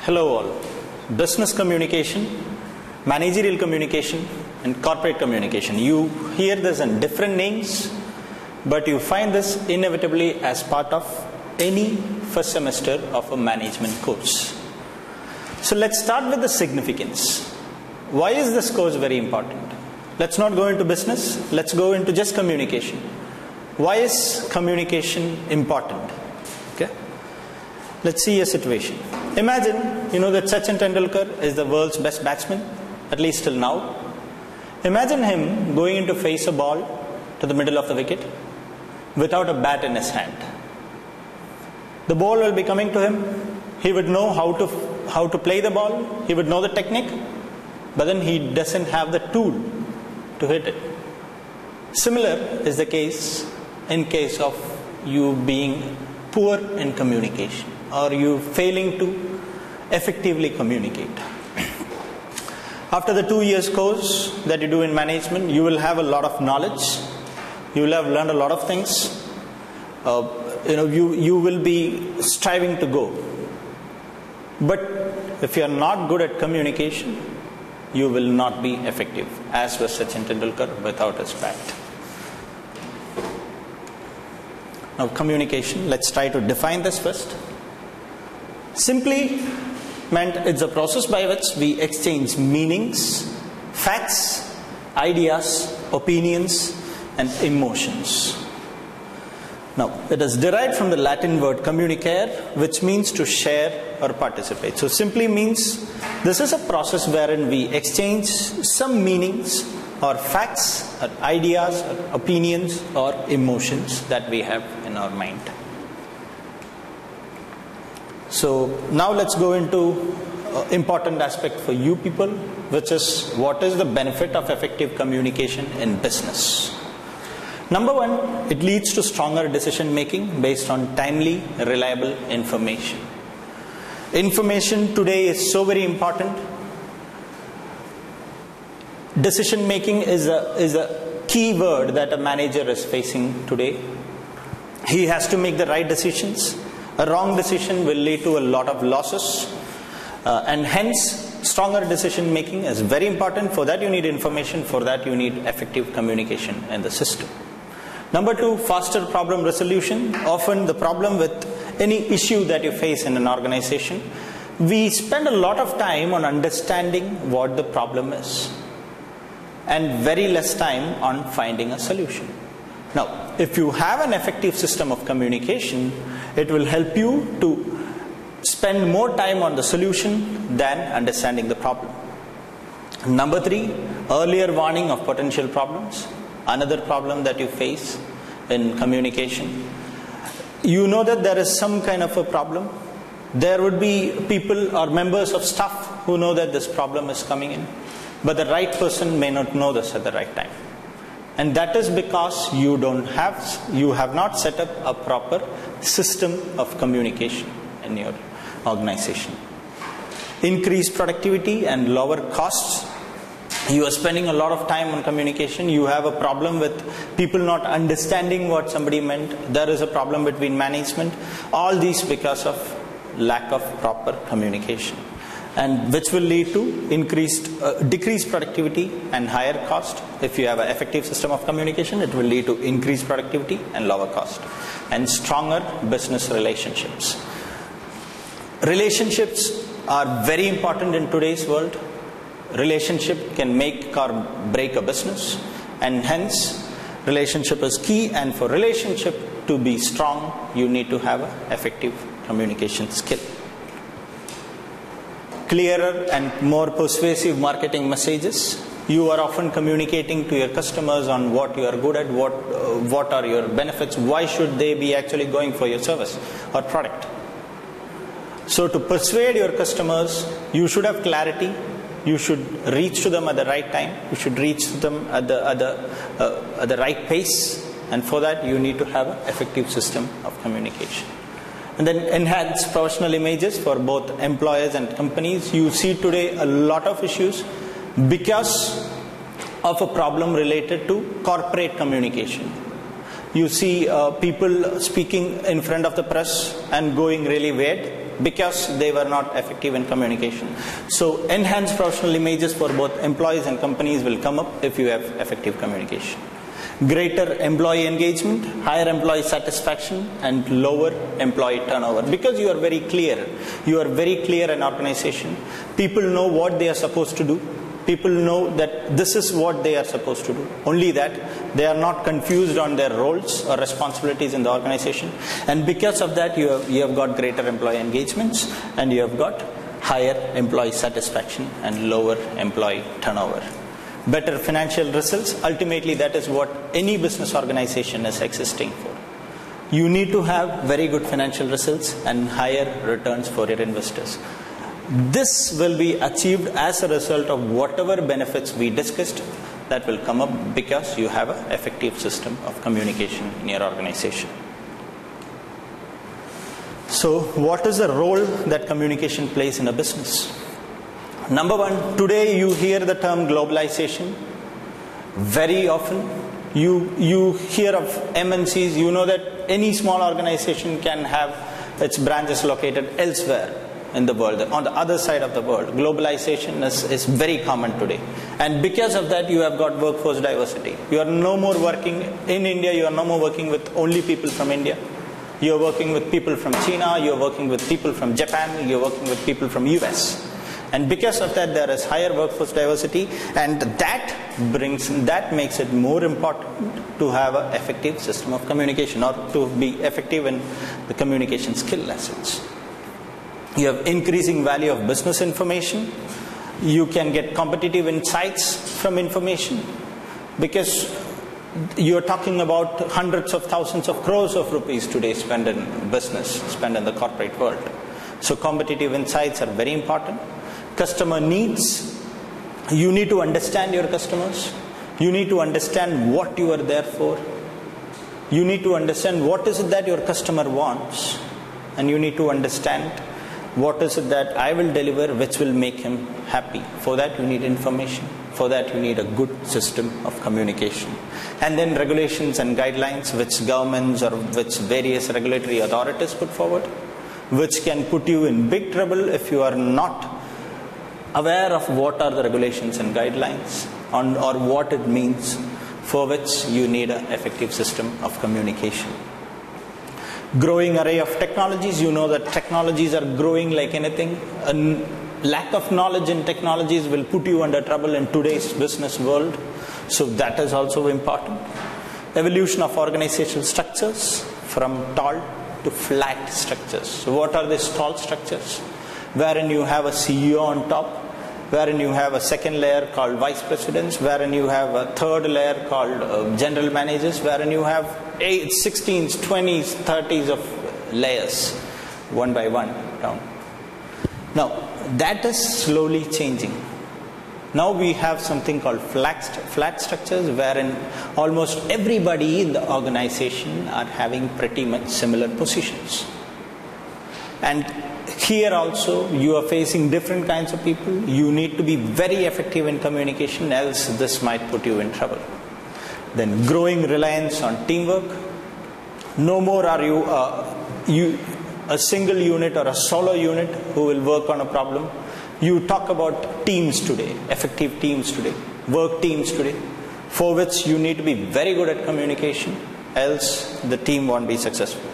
Hello all. Business communication, managerial communication and corporate communication. You hear this in different names, but you find this inevitably as part of any first semester of a management course. So let's start with the significance. Why is this course very important? Let's not go into business, let's go into just communication. Why is communication important? Okay. Let's see a situation. Imagine, you know that Sachin Tendulkar is the world's best batsman, at least till now. Imagine him going in to face a ball to the middle of the wicket without a bat in his hand. The ball will be coming to him. He would know how to play the ball. He would know the technique, but then he doesn't have the tool to hit it. Similar is the case in case of you being poor in communication or you failing to effectively communicate. After the 2 years course that you do in management, you will have a lot of knowledge. You will have learned a lot of things. You will be striving to go. But if you are not good at communication, you will not be effective, as was Sachin Tendulkar without his bat. Now communication, let's try to define this first. Simply meant it's a process by which we exchange meanings, facts, ideas, opinions and emotions. Now, it is derived from the Latin word communicare, which means to share or participate. So simply means this is a process wherein we exchange some meanings or facts or ideas or opinions or emotions that we have in our mind. So now let's go into important aspect for you people, which is what is the benefit of effective communication in business. Number one, it leads to stronger decision making based on timely, reliable information. Information today is so very important. Decision making is a key word that a manager is facing today. He has to make the right decisions. A wrong decision will lead to a lot of losses, and hence stronger decision making is very important. For that you need information, for that you need effective communication in the system. Number two, faster problem resolution. Often the problem with any issue that you face in an organization, we spend a lot of time on understanding what the problem is and very less time on finding a solution. Now, if you have an effective system of communication, it will help you to spend more time on the solution than understanding the problem. Number three, earlier warning of potential problems. Another problem that you face in communication. You know that there is some kind of a problem. There would be people or members of staff who know that this problem is coming in, but the right person may not know this at the right time. And that is because you have not set up a proper system of communication in your organization. Increased productivity and lower costs. You are spending a lot of time on communication. You have a problem with people not understanding what somebody meant. There is a problem between management. All these because of lack of proper communication, and which will lead to decreased productivity and higher cost. If you have an effective system of communication, it will lead to increased productivity and lower cost and stronger business relationships. Relationships are very important in today's world. Relationship can make or break a business, and hence relationship is key, and for relationship to be strong, you need to have an effective communication skill. Clearer and more persuasive marketing messages. You are often communicating to your customers on what you are good at, what are your benefits, why should they be actually going for your service or product. So to persuade your customers, you should have clarity. You should reach to them at the right time. You should reach to them at the right pace. And for that, you need to have an effective system of communication. And then enhance professional images for both employers and companies. You see today a lot of issues because of a problem related to corporate communication. you see people speaking in front of the press and going really weird because they were not effective in communication. So enhanced professional images for both employees and companies will come up if you have effective communication. Greater employee engagement, higher employee satisfaction, and lower employee turnover. Because you are very clear in organization. People know what they are supposed to do. People know that this is what they are supposed to do. Only that they are not confused on their roles or responsibilities in the organization. And because of that, you have got greater employee engagements, and you have got higher employee satisfaction and lower employee turnover. Better financial results. Ultimately, that is what any business organization is existing for. You need to have very good financial results and higher returns for your investors. This will be achieved as a result of whatever benefits we discussed that will come up because you have an effective system of communication in your organization. So, what is the role that communication plays in a business? Number one, today you hear the term globalization very often. You hear of MNCs, you know that any small organization can have its branches located elsewhere in the world, on the other side of the world. Globalization is very common today. And because of that, you have got workforce diversity. You are no more working in India, you are no more working with only people from India. You are working with people from China, you are working with people from Japan, you are working with people from US. And because of that, there is higher workforce diversity, and that makes it more important to have an effective system of communication, or to be effective in the communication skill lessons. You have increasing value of business information. You can get competitive insights from information, because you are talking about hundreds of thousands of crores of rupees today spent in business, spent in the corporate world. So competitive insights are very important. Customer needs. You need to understand your customers. You need to understand what you are there for. You need to understand what is it that your customer wants. And you need to understand what is it that I will deliver which will make him happy. For that you need information. For that you need a good system of communication. And then regulations and guidelines which governments or which various regulatory authorities put forward, which can put you in big trouble if you are not aware of what are the regulations and guidelines or what it means, for which you need an effective system of communication. Growing array of technologies. You know that technologies are growing like anything. A lack of knowledge in technologies will put you under trouble in today's business world. So that is also important. Evolution of organizational structures from tall to flat structures. So what are these tall structures? Wherein you have a CEO on top, wherein you have a second layer called vice presidents, wherein you have a third layer called general managers, wherein you have 16s, 20s, 30s of layers, one by one down. Now, that is slowly changing. Now we have something called flat structures, wherein almost everybody in the organization are having pretty much similar positions. And here also you are facing different kinds of people. You need to be very effective in communication, else this might put you in trouble. Then growing reliance on teamwork. No more are you a single unit or a solo unit who will work on a problem. You talk about teams today, effective teams today, work teams today, for which you need to be very good at communication, else the team won't be successful.